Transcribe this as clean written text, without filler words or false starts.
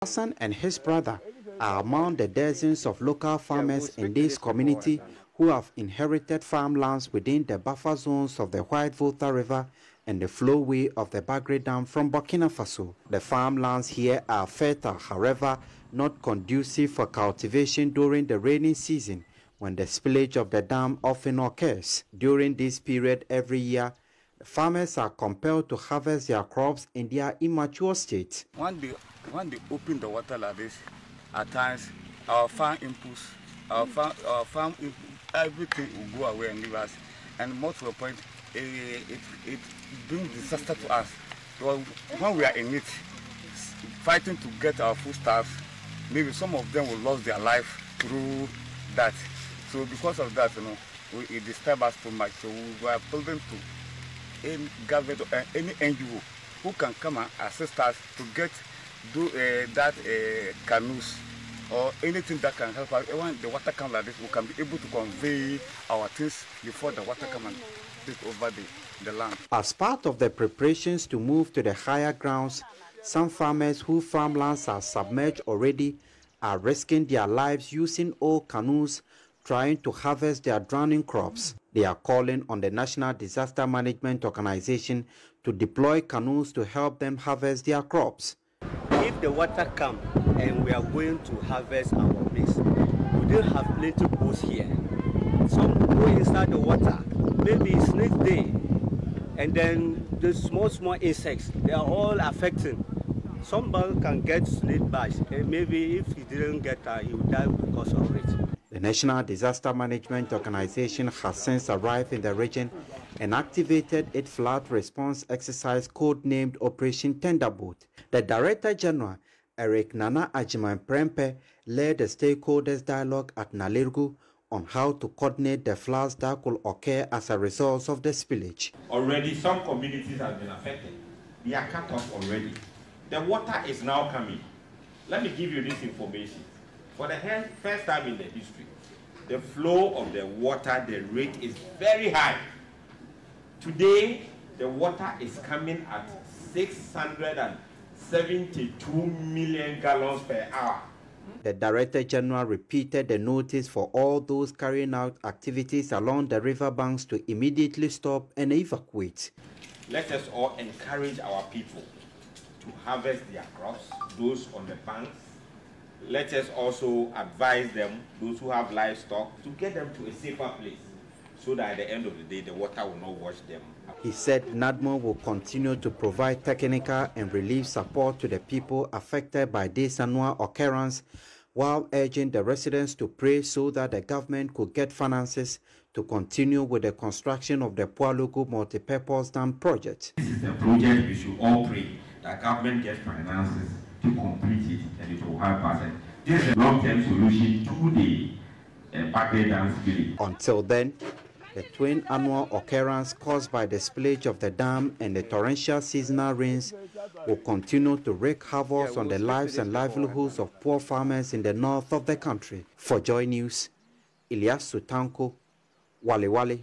Hassan and his brother are among the dozens of local farmers in this community who have inherited farmlands within the buffer zones of the White Volta River and the flowway of the Bagre Dam from Burkina Faso. The farmlands here are fertile, however, not conducive for cultivation during the rainy season, when the spillage of the dam often occurs. During this period every year, the farmers are compelled to harvest their crops in their immature state. When they open the water like this, at times our farm inputs, everything will go away and leave us. And most of the point, it brings disaster to us. So when we are in it, fighting to get our foodstuffs, maybe some of them will lose their life through that. So because of that, it disturbs us too much. So we are building to any government or any NGO who can come and assist us to get canoes or anything that can help us. When the water comes like this, we can be able to convey our things before the water comes and take over the land. As part of the preparations to move to the higher grounds, some farmers whose farmlands are submerged already are risking their lives using old canoes trying to harvest their drowning crops. They are calling on the National Disaster Management Organization to deploy canoes to help them harvest their crops. If the water comes and we are going to harvest our maize, we don't have plenty boats here. Some go inside the water, maybe snake day, and then the small insects, they are all affecting. Somebody can get snake bites, and maybe if he didn't get that, he would die because of it. The National Disaster Management Organization has since arrived in the region and activated its flood response exercise codenamed Operation Tenderboat. The Director General, Eric Nana Ajiman Prempe, led the stakeholders dialogue at Nalirgu on how to coordinate the floods that could occur as a result of the spillage. Already some communities have been affected. They are cut off already. The water is now coming. Let me give you this information. For the first time in the history, the flow of the water, the rate is very high. Today, the water is coming at 672 million gallons per hour. The Director General repeated the notice for all those carrying out activities along the riverbanks to immediately stop and evacuate. Let us all encourage our people to harvest their crops, those on the banks. Let us also advise them, those who have livestock, to get them to a safer place so that at the end of the day, the water will not wash them. He said NADMO will continue to provide technical and relief support to the people affected by this annual occurrence, while urging the residents to pray so that the government could get finances to continue with the construction of the Pualugu multipurpose dam project. This is a project we should all pray that government gets finances to complete it and it will help us. This is a long-term solution to the Bagre Dam spillage. Until then, the twin annual occurrence caused by the spillage of the dam and the torrential seasonal rains will continue to wreak havoc on the lives and livelihoods of poor farmers in the north of the country. For Joy News, Ilyas Sutanko, Wale Wale.